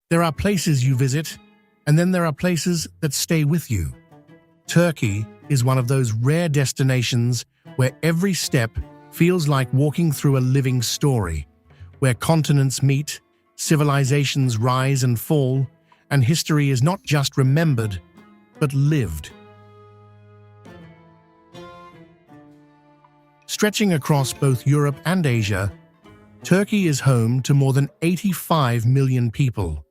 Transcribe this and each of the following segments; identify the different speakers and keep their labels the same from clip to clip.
Speaker 1: There are places you visit, and then there are places that stay with you. Turkey is one of those rare destinations where every step feels like walking through a living story, where continents meet, civilizations rise and fall, and history is not just remembered, but lived. Stretching across both Europe and Asia, Turkey is home to more than 85 million people,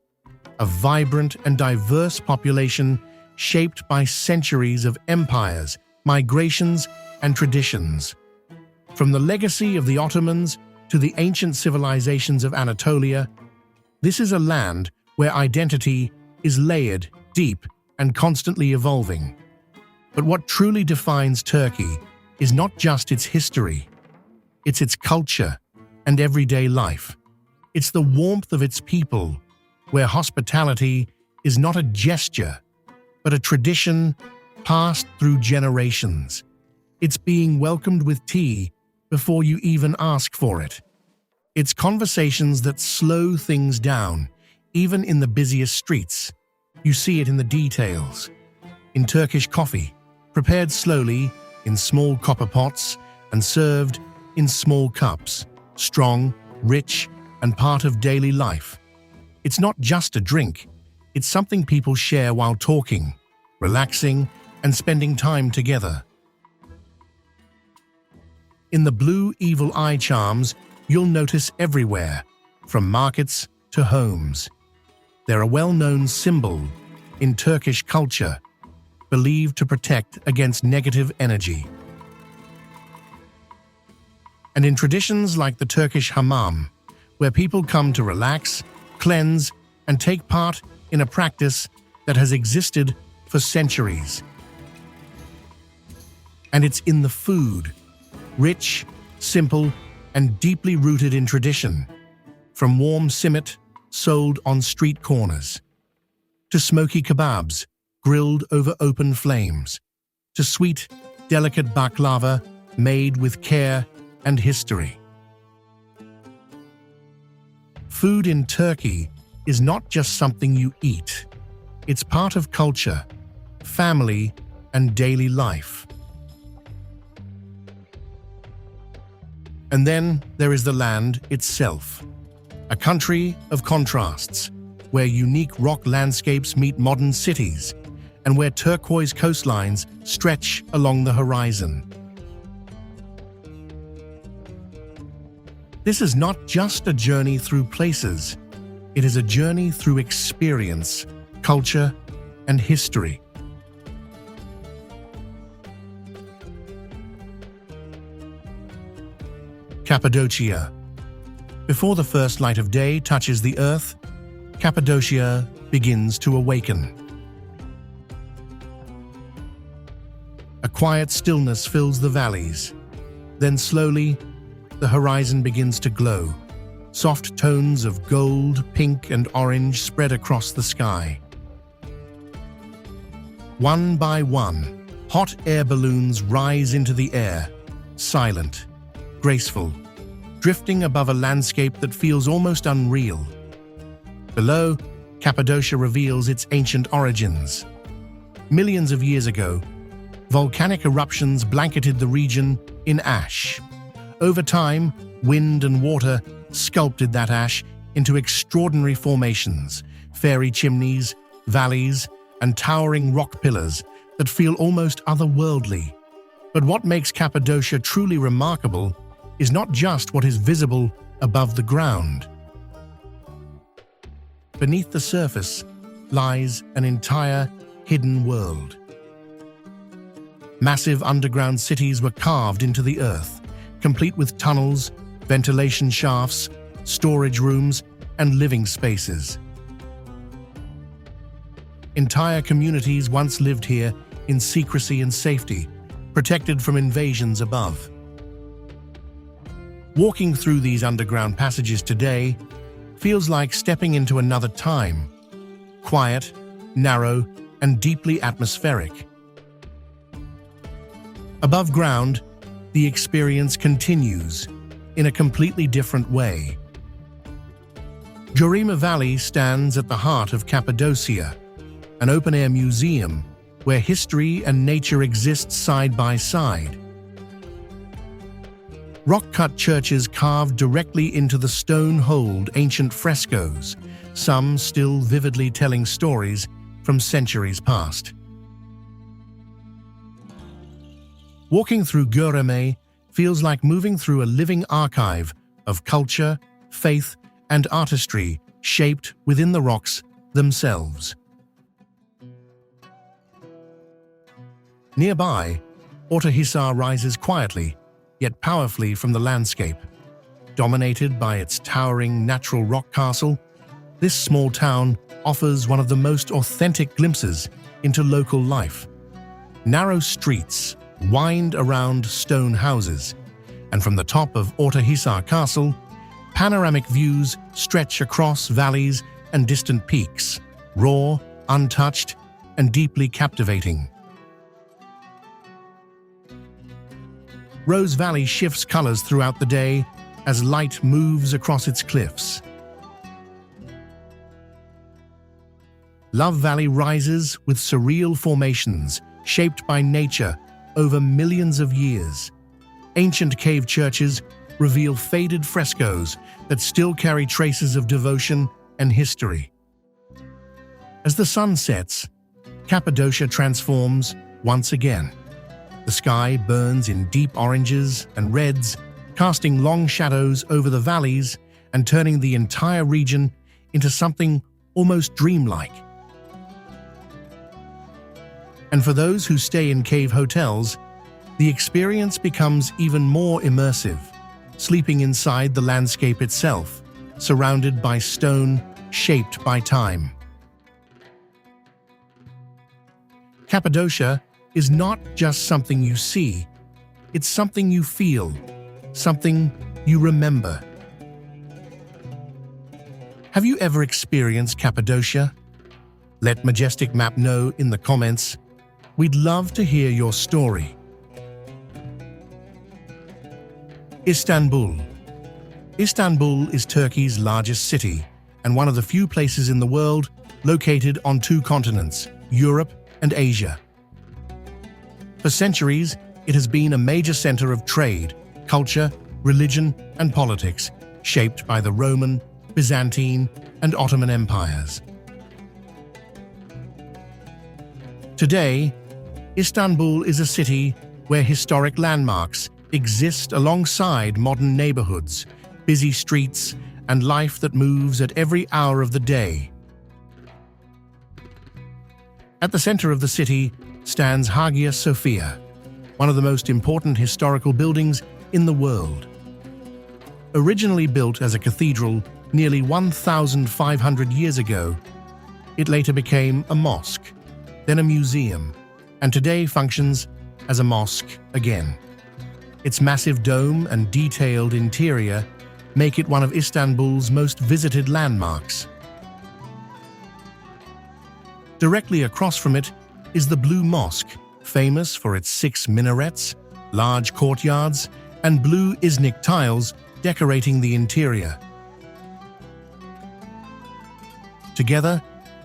Speaker 1: a vibrant and diverse population shaped by centuries of empires, migrations, and traditions. From the legacy of the Ottomans to the ancient civilizations of Anatolia, this is a land where identity is layered, deep, and constantly evolving. But what truly defines Turkey is not just its history, it's its culture and everyday life. It's the warmth of its people, where hospitality is not a gesture, but a tradition passed through generations. It's being welcomed with tea before you even ask for it. It's conversations that slow things down, even in the busiest streets. You see it in the details. In Turkish coffee, prepared slowly in small copper pots and served in small cups, strong, rich, and part of daily life. It's not just a drink, it's something people share while talking, relaxing, and spending time together. In the blue evil eye charms, you'll notice everywhere, from markets to homes. They're a well-known symbol in Turkish culture, believed to protect against negative energy. And in traditions like the Turkish hammam, where people come to relax, cleanse, and take part in a practice that has existed for centuries. And it's in the food, rich, simple, and deeply rooted in tradition, from warm simit sold on street corners, to smoky kebabs grilled over open flames, to sweet, delicate baklava made with care and history. Food in Turkey is not just something you eat. It's part of culture, family, and daily life. And then there is the land itself, a country of contrasts, where unique rock landscapes meet modern cities, and where turquoise coastlines stretch along the horizon. This is not just a journey through places, it is a journey through experience, culture, and history. Cappadocia. Before the first light of day touches the earth, Cappadocia begins to awaken. A quiet stillness fills the valleys. Then slowly, the horizon begins to glow. Soft tones of gold, pink, and orange spread across the sky. One by one, hot air balloons rise into the air, silent, graceful, drifting above a landscape that feels almost unreal. Below, Cappadocia reveals its ancient origins. Millions of years ago, volcanic eruptions blanketed the region in ash. Over time, wind and water sculpted that ash into extraordinary formations, fairy chimneys, valleys, and towering rock pillars that feel almost otherworldly. But what makes Cappadocia truly remarkable is not just what is visible above the ground. Beneath the surface lies an entire hidden world. Massive underground cities were carved into the earth, complete with tunnels, ventilation shafts, storage rooms, and living spaces. Entire communities once lived here in secrecy and safety, protected from invasions above. Walking through these underground passages today feels like stepping into another time, quiet, narrow, and deeply atmospheric. Above ground, the experience continues in a completely different way. Göreme Valley stands at the heart of Cappadocia, an open-air museum where history and nature exist side by side. Rock-cut churches carved directly into the stone hold ancient frescoes, some still vividly telling stories from centuries past. Walking through Göreme feels like moving through a living archive of culture, faith, and artistry shaped within the rocks themselves. Nearby, Ortahisar rises quietly, yet powerfully from the landscape. Dominated by its towering natural rock castle, this small town offers one of the most authentic glimpses into local life. Narrow streets wind around stone houses, and from the top of Ortahisar Castle, panoramic views stretch across valleys and distant peaks, raw, untouched, and deeply captivating. Rose Valley shifts colors throughout the day as light moves across its cliffs. Love Valley rises with surreal formations shaped by nature over millions of years. Ancient cave churches reveal faded frescoes that still carry traces of devotion and history. As the sun sets, Cappadocia transforms once again. The sky burns in deep oranges and reds, casting long shadows over the valleys and turning the entire region into something almost dreamlike. And for those who stay in cave hotels, the experience becomes even more immersive, sleeping inside the landscape itself, surrounded by stone shaped by time. Cappadocia is not just something you see, it's something you feel, something you remember. Have you ever experienced Cappadocia? Let Majestic Map know in the comments. We'd love to hear your story. Istanbul. Istanbul is Turkey's largest city and one of the few places in the world located on two continents, Europe and Asia. For centuries, it has been a major center of trade, culture, religion, and politics, shaped by the Roman, Byzantine, and Ottoman empires. Today, Istanbul is a city where historic landmarks exist alongside modern neighborhoods, busy streets, and life that moves at every hour of the day. At the center of the city stands Hagia Sophia, one of the most important historical buildings in the world. Originally built as a cathedral nearly 1,500 years ago, it later became a mosque, then a museum, and today functions as a mosque again. Its massive dome and detailed interior make it one of Istanbul's most visited landmarks. Directly across from it is the Blue Mosque, famous for its 6 minarets, large courtyards, and blue Iznik tiles decorating the interior. Together,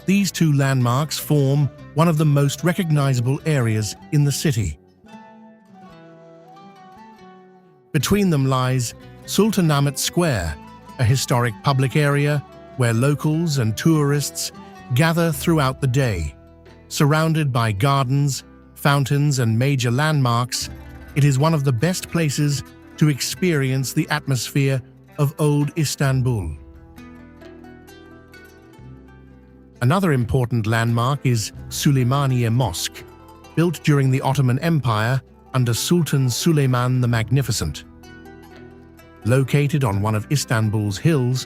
Speaker 1: these two landmarks form one of the most recognizable areas in the city. Between them lies Sultanahmet Square, a historic public area where locals and tourists gather throughout the day. Surrounded by gardens, fountains, and major landmarks, it is one of the best places to experience the atmosphere of old Istanbul. Another important landmark is Süleymaniye Mosque, built during the Ottoman Empire under Sultan Süleyman the Magnificent. Located on one of Istanbul's hills,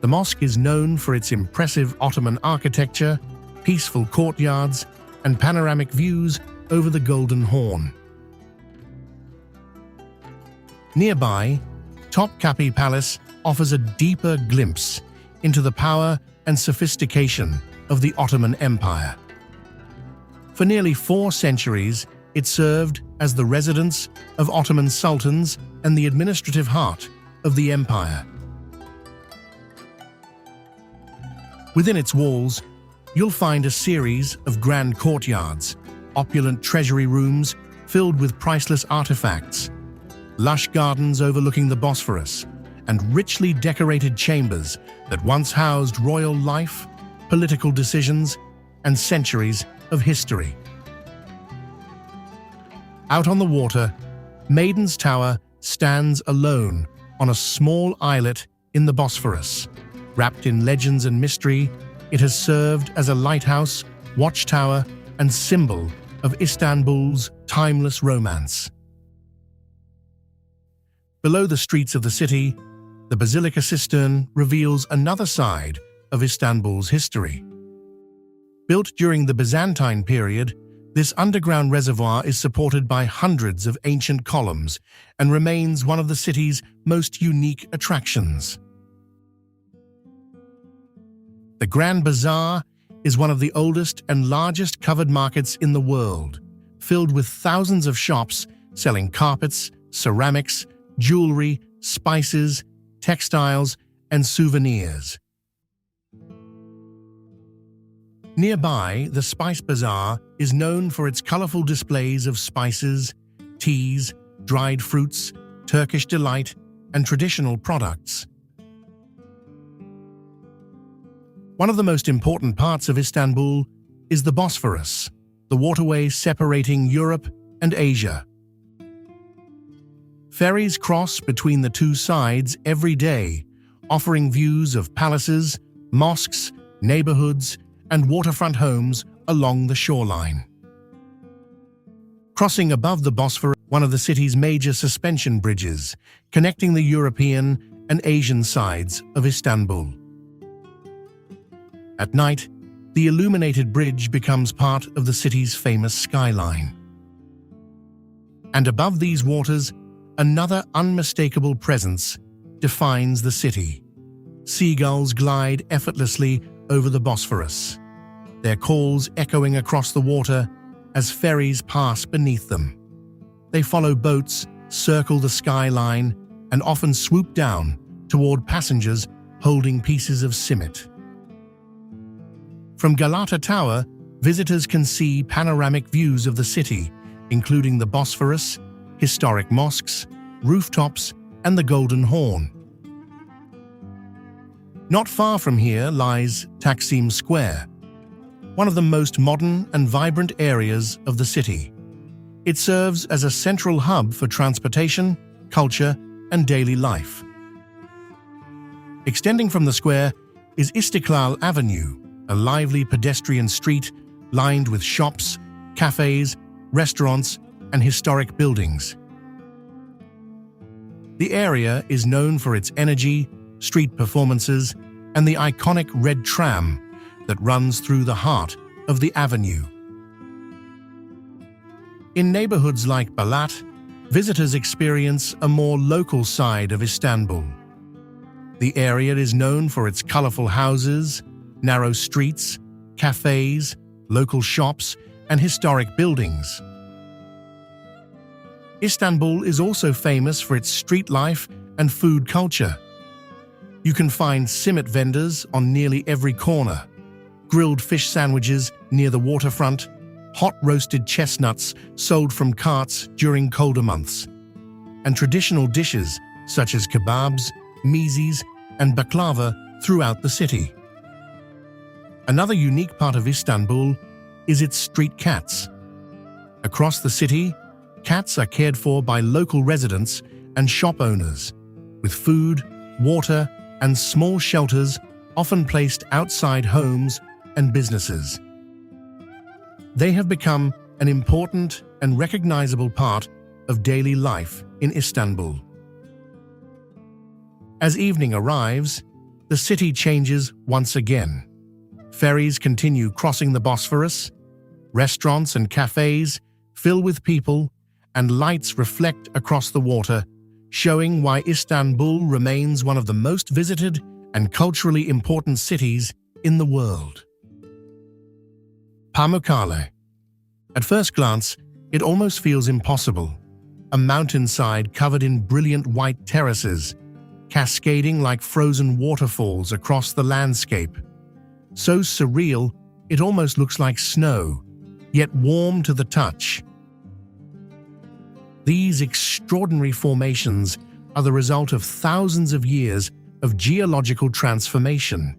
Speaker 1: the mosque is known for its impressive Ottoman architecture, peaceful courtyards, and panoramic views over the Golden Horn. Nearby, Topkapi Palace offers a deeper glimpse into the power and sophistication of the Ottoman Empire. For nearly 4 centuries, it served as the residence of Ottoman sultans and the administrative heart of the empire. Within its walls, you'll find a series of grand courtyards, opulent treasury rooms filled with priceless artifacts, lush gardens overlooking the Bosphorus, and richly decorated chambers that once housed royal life, political decisions, and centuries of history. Out on the water, Maiden's Tower stands alone on a small islet in the Bosphorus. Wrapped in legends and mystery, it has served as a lighthouse, watchtower, and symbol of Istanbul's timeless romance. Below the streets of the city, the Basilica Cistern reveals another side of Istanbul's history. Built during the Byzantine period, this underground reservoir is supported by hundreds of ancient columns and remains one of the city's most unique attractions. The Grand Bazaar is one of the oldest and largest covered markets in the world, filled with thousands of shops selling carpets, ceramics, jewelry, spices, textiles, and souvenirs. Nearby, the Spice Bazaar is known for its colorful displays of spices, teas, dried fruits, Turkish delight, and traditional products. One of the most important parts of Istanbul is the Bosphorus, the waterway separating Europe and Asia. Ferries cross between the two sides every day, offering views of palaces, mosques, neighborhoods, and waterfront homes along the shoreline. Crossing above the Bosphorus, one of the city's major suspension bridges, connecting the European and Asian sides of Istanbul. At night, the illuminated bridge becomes part of the city's famous skyline. And above these waters, another unmistakable presence defines the city. Seagulls glide effortlessly over the Bosphorus, their calls echoing across the water as ferries pass beneath them. They follow boats, circle the skyline, and often swoop down toward passengers holding pieces of simit. From Galata Tower, visitors can see panoramic views of the city, including the Bosphorus, historic mosques, rooftops, and the Golden Horn. Not far from here lies Taksim Square, one of the most modern and vibrant areas of the city. It serves as a central hub for transportation, culture, and daily life. Extending from the square is Istiklal Avenue, a lively pedestrian street lined with shops, cafes, restaurants, and historic buildings. The area is known for its energy, street performances, and the iconic red tram that runs through the heart of the avenue. In neighborhoods like Balat, visitors experience a more local side of Istanbul. The area is known for its colorful houses, narrow streets, cafes, local shops, and historic buildings. Istanbul is also famous for its street life and food culture. You can find simit vendors on nearly every corner, grilled fish sandwiches near the waterfront, hot roasted chestnuts sold from carts during colder months, and traditional dishes such as kebabs, mezes, and baklava throughout the city. Another unique part of Istanbul is its street cats. Across the city, cats are cared for by local residents and shop owners, with food, water, and small shelters often placed outside homes and businesses. They have become an important and recognizable part of daily life in Istanbul. As evening arrives, the city changes once again. Ferries continue crossing the Bosphorus, restaurants and cafes fill with people, and lights reflect across the water, showing why Istanbul remains one of the most visited and culturally important cities in the world. Pamukkale. At first glance, it almost feels impossible. A mountainside covered in brilliant white terraces, cascading like frozen waterfalls across the landscape. so surreal it almost looks like snow, yet warm to the touch. These extraordinary formations are the result of thousands of years of geological transformation.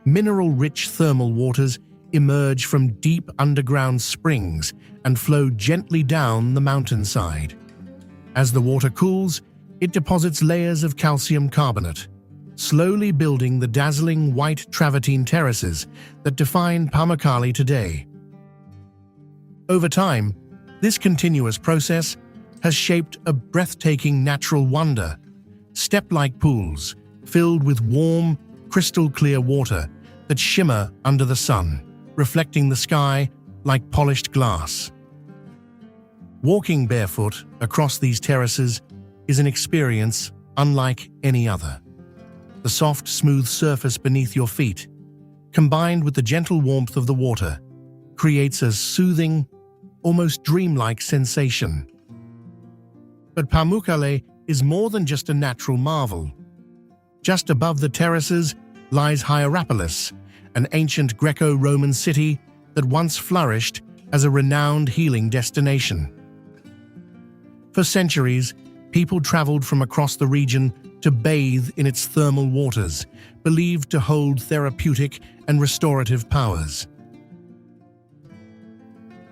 Speaker 1: Mineral-rich thermal waters emerge from deep underground springs and flow gently down the mountainside. As the water cools, it deposits layers of calcium carbonate, slowly building the dazzling white travertine terraces that define Pamukkale today. Over time, this continuous process has shaped a breathtaking natural wonder, step-like pools filled with warm, crystal-clear water that shimmer under the sun, reflecting the sky like polished glass. Walking barefoot across these terraces is an experience unlike any other. The soft, smooth surface beneath your feet, combined with the gentle warmth of the water, creates a soothing, almost dreamlike sensation. But Pamukkale is more than just a natural marvel. Just above the terraces lies Hierapolis, an ancient Greco-Roman city that once flourished as a renowned healing destination. For centuries, people traveled from across the region to bathe in its thermal waters, believed to hold therapeutic and restorative powers.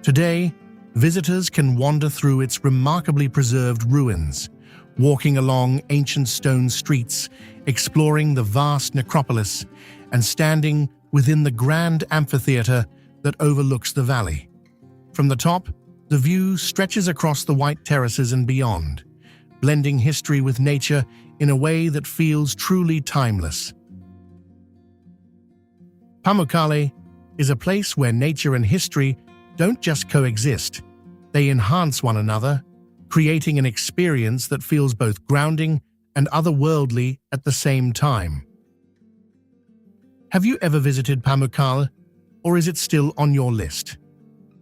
Speaker 1: Today, visitors can wander through its remarkably preserved ruins, walking along ancient stone streets, exploring the vast necropolis, and standing within the grand amphitheater that overlooks the valley. From the top, the view stretches across the white terraces and beyond, blending history with nature in a way that feels truly timeless. Pamukkale is a place where nature and history don't just coexist, they enhance one another, creating an experience that feels both grounding and otherworldly at the same time. Have you ever visited Pamukkale, or is it still on your list?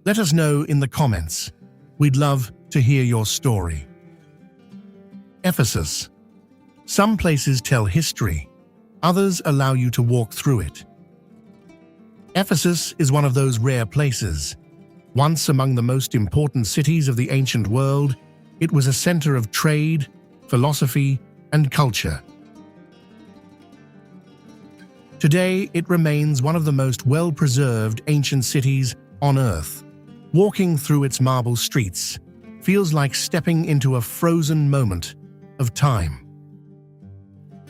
Speaker 1: Let us know in the comments. We'd love to hear your story. Ephesus. Some places tell history, others allow you to walk through it. Ephesus is one of those rare places. Once among the most important cities of the ancient world, it was a center of trade, philosophy, and culture. Today, it remains one of the most well-preserved ancient cities on Earth. Walking through its marble streets feels like stepping into a frozen moment of time.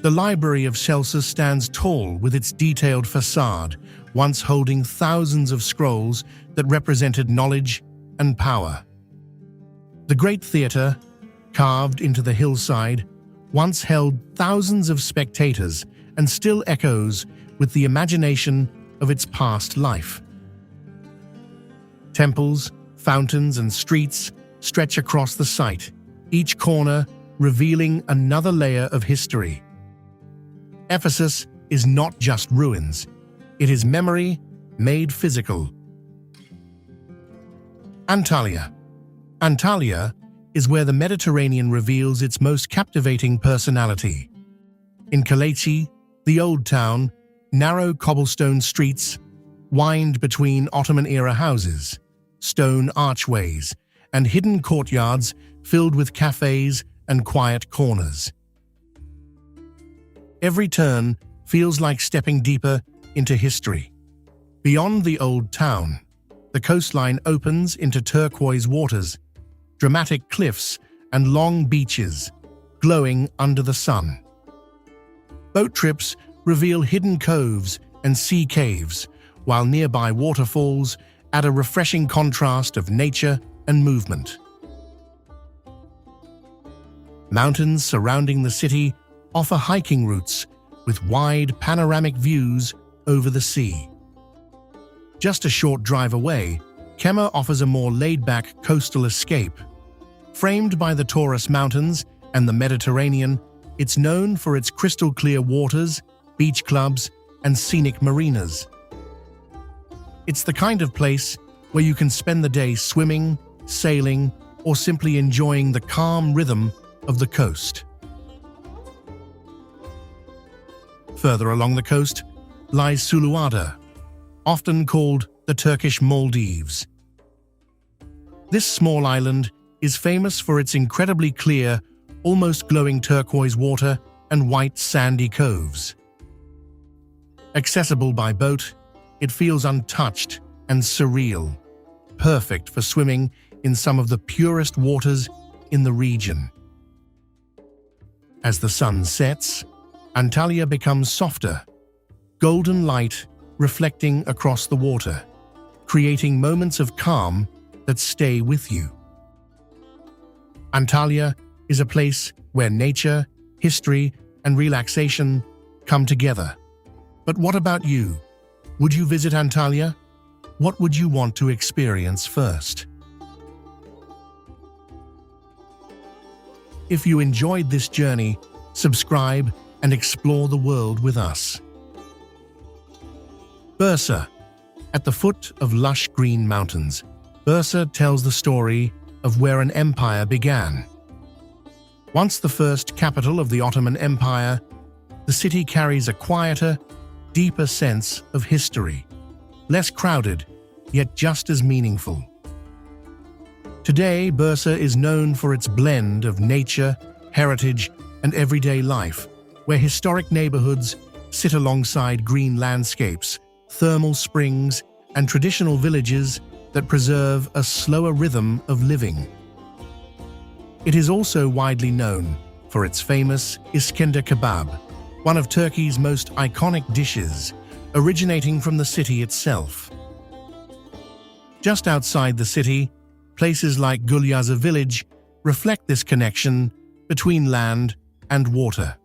Speaker 1: The Library of Celsus stands tall with its detailed facade, once holding thousands of scrolls that represented knowledge and power. The Great Theatre, carved into the hillside, once held thousands of spectators and still echoes with the imagination of its past life. Temples, fountains, and streets stretch across the site, each corner revealing another layer of history. Ephesus is not just ruins, it is memory made physical. Antalya. Antalya is where the Mediterranean reveals its most captivating personality. In Kalechi, the old town, narrow cobblestone streets wind between Ottoman-era houses, stone archways, and hidden courtyards filled with cafes and quiet corners. Every turn feels like stepping deeper into history. Beyond the old town, the coastline opens into turquoise waters, dramatic cliffs, and long beaches glowing under the sun. Boat trips reveal hidden coves and sea caves, while nearby waterfalls add a refreshing contrast of nature and movement. Mountains surrounding the city offer hiking routes with wide panoramic views over the sea. Just a short drive away, Kema offers a more laid-back coastal escape. Framed by the Taurus Mountains and the Mediterranean, it's known for its crystal-clear waters, beach clubs, and scenic marinas. It's the kind of place where you can spend the day swimming, sailing, or simply enjoying the calm rhythm of the coast. Further along the coast, lies Suluada, often called the Turkish Maldives. This small island is famous for its incredibly clear, almost glowing turquoise water and white sandy coves. Accessible by boat, it feels untouched and surreal, perfect for swimming in some of the purest waters in the region. As the sun sets, Antalya becomes softer, golden light reflecting across the water, creating moments of calm that stay with you. Antalya is a place where nature, history, and relaxation come together. But what about you? Would you visit Antalya? What would you want to experience first? If you enjoyed this journey, subscribe and explore the world with us. Bursa. At the foot of lush green mountains, Bursa tells the story of where an empire began. Once the first capital of the Ottoman Empire, the city carries a quieter, deeper sense of history, less crowded, yet just as meaningful. Today, Bursa is known for its blend of nature, heritage, and everyday life, where historic neighborhoods sit alongside green landscapes, thermal springs, and traditional villages that preserve a slower rhythm of living. It is also widely known for its famous Iskender kebab, one of Turkey's most iconic dishes, originating from the city itself. Just outside the city, places like Gulyaza village reflect this connection between land and water.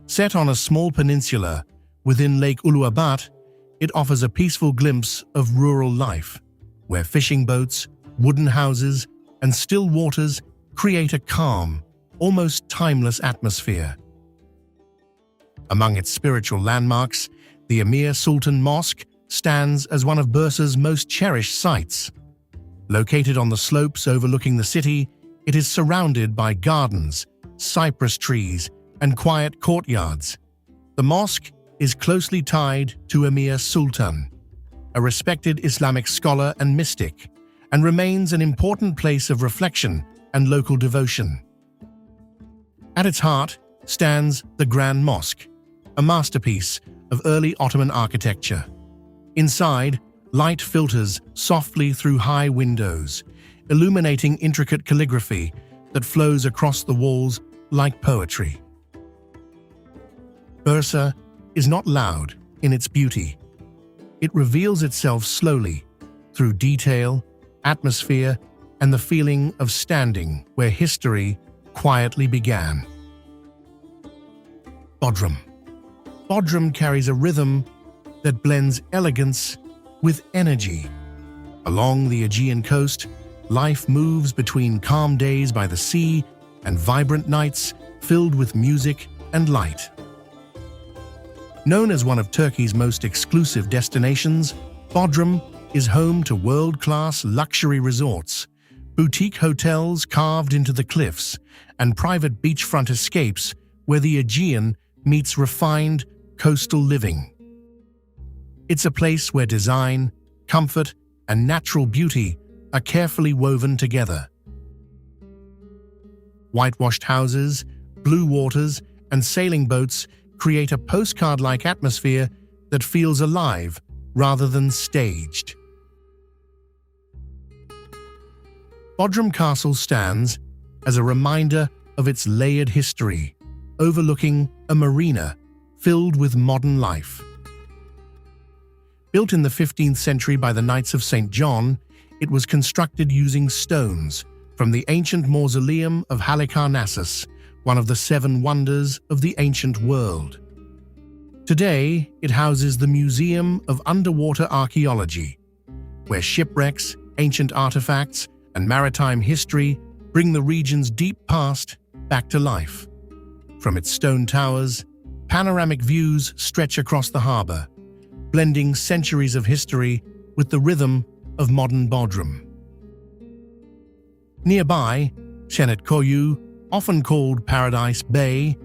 Speaker 1: Set on a small peninsula within Lake Uluwatu, it offers a peaceful glimpse of rural life, where fishing boats, wooden houses, and still waters create a calm, almost timeless atmosphere. Among its spiritual landmarks, the Emir Sultan Mosque stands as one of Bursa's most cherished sites. Located on the slopes overlooking the city, it is surrounded by gardens, cypress trees, and quiet courtyards. The mosque is closely tied to Emir Sultan, a respected Islamic scholar and mystic, and remains an important place of reflection and local devotion. At its heart stands the Grand Mosque, a masterpiece of early Ottoman architecture. Inside, light filters softly through high windows, illuminating intricate calligraphy that flows across the walls like poetry. Bursa is not loud in its beauty. It reveals itself slowly through detail, atmosphere, and the feeling of standing where history quietly began. Bodrum. Bodrum carries a rhythm that blends elegance with energy. Along the Aegean coast, life moves between calm days by the sea and vibrant nights filled with music and light. Known as one of Turkey's most exclusive destinations, Bodrum is home to world-class luxury resorts, boutique hotels carved into the cliffs, and private beachfront escapes where the Aegean meets refined coastal living. It's a place where design, comfort, and natural beauty are carefully woven together. Whitewashed houses, blue waters, and sailing boats create a postcard-like atmosphere that feels alive rather than staged. Bodrum Castle stands as a reminder of its layered history, overlooking a marina filled with modern life. Built in the 15th century by the Knights of St. John, it was constructed using stones from the ancient mausoleum of Halicarnassus, one of the 7 wonders of the ancient world. Today, it houses the Museum of Underwater Archaeology, where shipwrecks, ancient artifacts, and maritime history bring the region's deep past back to life. From its stone towers, panoramic views stretch across the harbor, blending centuries of history with the rhythm of modern Bodrum. Nearby, Çenetköy, often called Paradise Bay,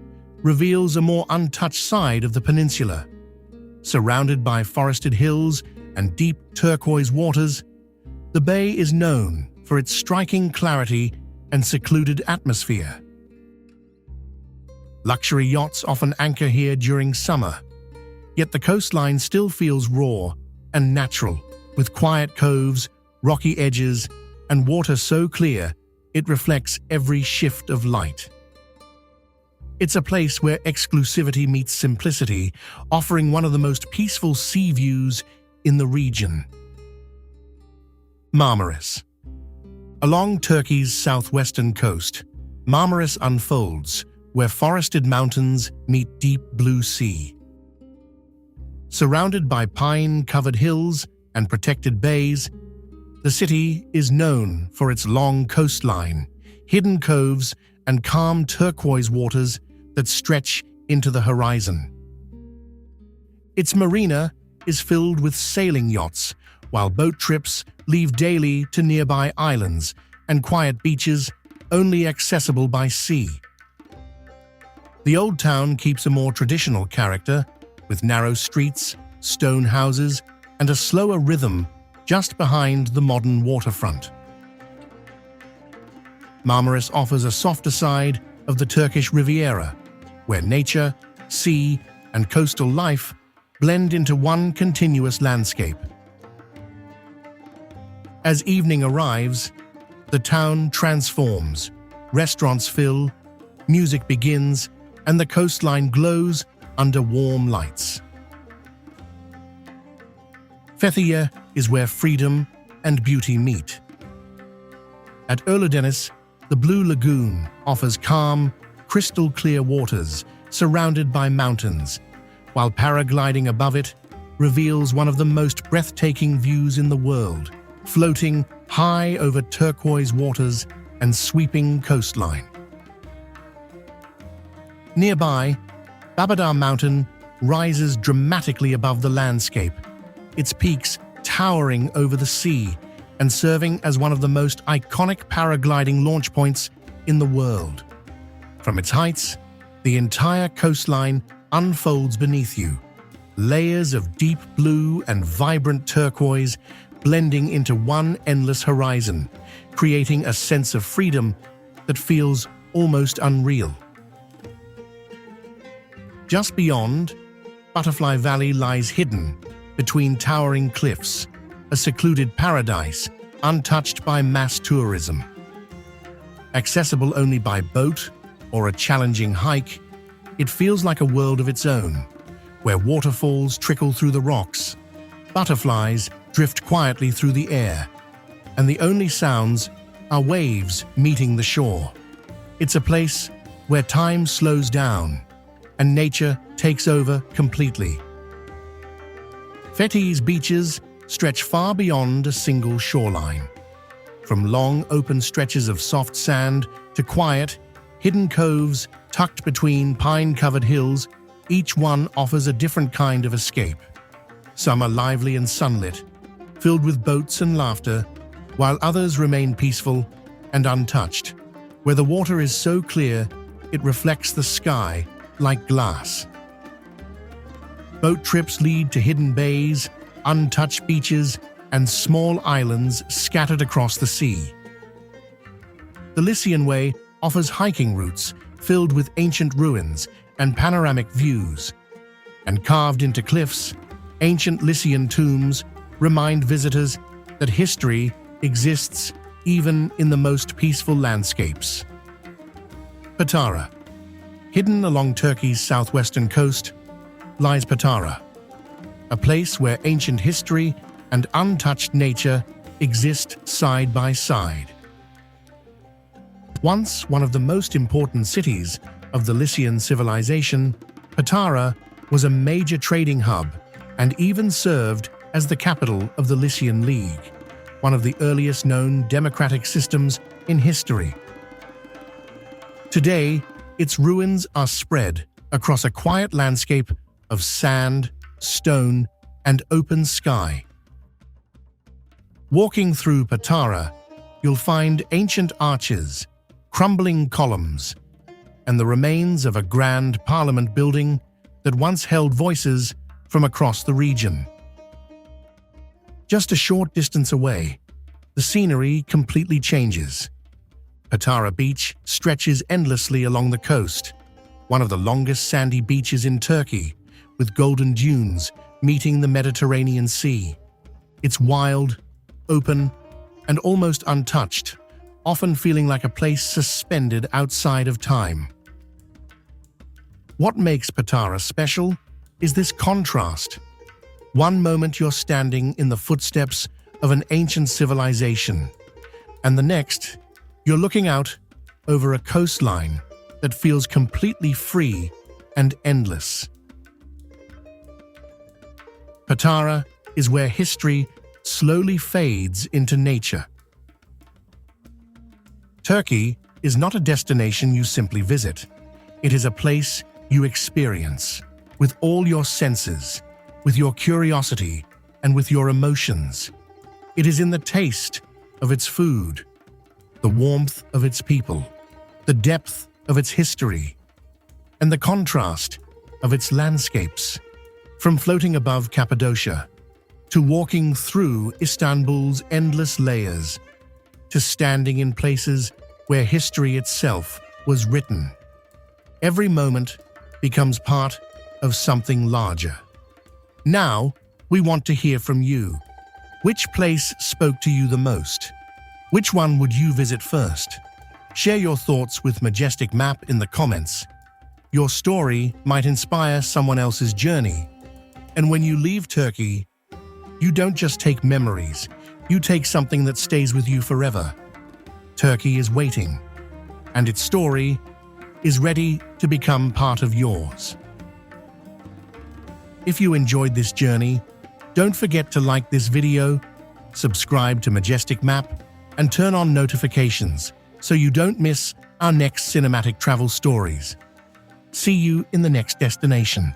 Speaker 1: reveals a more untouched side of the peninsula. Surrounded by forested hills and deep turquoise waters, the bay is known for its striking clarity and secluded atmosphere. Luxury yachts often anchor here during summer, yet the coastline still feels raw and natural, with quiet coves, rocky edges, and water so clear it reflects every shift of light. It's a place where exclusivity meets simplicity, offering one of the most peaceful sea views in the region. Marmaris. Along Turkey's southwestern coast, Marmaris unfolds, where forested mountains meet deep blue sea. Surrounded by pine-covered hills and protected bays, the city is known for its long coastline, hidden coves, and calm turquoise waters that stretch into the horizon. Its marina is filled with sailing yachts, while boat trips leave daily to nearby islands and quiet beaches only accessible by sea. The old town keeps a more traditional character, with narrow streets, stone houses, and a slower rhythm just behind the modern waterfront. Marmaris offers a softer side of the Turkish Riviera, where nature, sea, and coastal life blend into one continuous landscape. As evening arrives, the town transforms, restaurants fill, music begins, and the coastline glows under warm lights. Fethiye is where freedom and beauty meet. At Ölüdeniz, the Blue Lagoon offers calm, crystal-clear waters surrounded by mountains, while paragliding above it reveals one of the most breathtaking views in the world, floating high over turquoise waters and sweeping coastline. Nearby, Babadağ Mountain rises dramatically above the landscape, its peaks towering over the sea and serving as one of the most iconic paragliding launch points in the world. From its heights, the entire coastline unfolds beneath you, layers of deep blue and vibrant turquoise blending into one endless horizon, creating a sense of freedom that feels almost unreal. Just beyond, Butterfly Valley lies hidden between towering cliffs, a secluded paradise untouched by mass tourism. Accessible only by boat or a challenging hike, it feels like a world of its own, where waterfalls trickle through the rocks, butterflies drift quietly through the air, and the only sounds are waves meeting the shore. It's a place where time slows down and nature takes over completely. Fethiye's beaches stretch far beyond a single shoreline. From long open stretches of soft sand to quiet, hidden coves tucked between pine-covered hills, each one offers a different kind of escape. Some are lively and sunlit, filled with boats and laughter, while others remain peaceful and untouched, where the water is so clear it reflects the sky like glass. Boat trips lead to hidden bays, untouched beaches, and small islands scattered across the sea. The Lycian Way offers hiking routes filled with ancient ruins and panoramic views, and carved into cliffs, ancient Lycian tombs remind visitors that history exists even in the most peaceful landscapes. Patara. Hidden along Turkey's southwestern coast lies Patara, a place where ancient history and untouched nature exist side by side. Once one of the most important cities of the Lycian civilization, Patara was a major trading hub and even served as the capital of the Lycian League, one of the earliest known democratic systems in history. Today, its ruins are spread across a quiet landscape of sand, stone, and open sky. Walking through Patara, you'll find ancient arches, crumbling columns, and the remains of a grand parliament building that once held voices from across the region. Just a short distance away, the scenery completely changes. Patara Beach stretches endlessly along the coast, one of the longest sandy beaches in Turkey, with golden dunes meeting the Mediterranean Sea. It's wild, open, and almost untouched, often feeling like a place suspended outside of time. What makes Patara special is this contrast. One moment you're standing in the footsteps of an ancient civilization, and the next, you're looking out over a coastline that feels completely free and endless. Patara is where history slowly fades into nature. Turkey is not a destination you simply visit. It is a place you experience with all your senses, with your curiosity, and with your emotions. It is in the taste of its food, the warmth of its people, the depth of its history, and the contrast of its landscapes. From floating above Cappadocia, to walking through Istanbul's endless layers, to standing in places where history itself was written. Every moment becomes part of something larger. Now, we want to hear from you. Which place spoke to you the most? Which one would you visit first? Share your thoughts with Majestic Map in the comments. Your story might inspire someone else's journey. And when you leave Turkey, you don't just take memories, you take something that stays with you forever. Turkey is waiting, and its story is ready to become part of yours. If you enjoyed this journey, don't forget to like this video, subscribe to Majestic Map, and turn on notifications so you don't miss our next cinematic travel stories. See you in the next destination.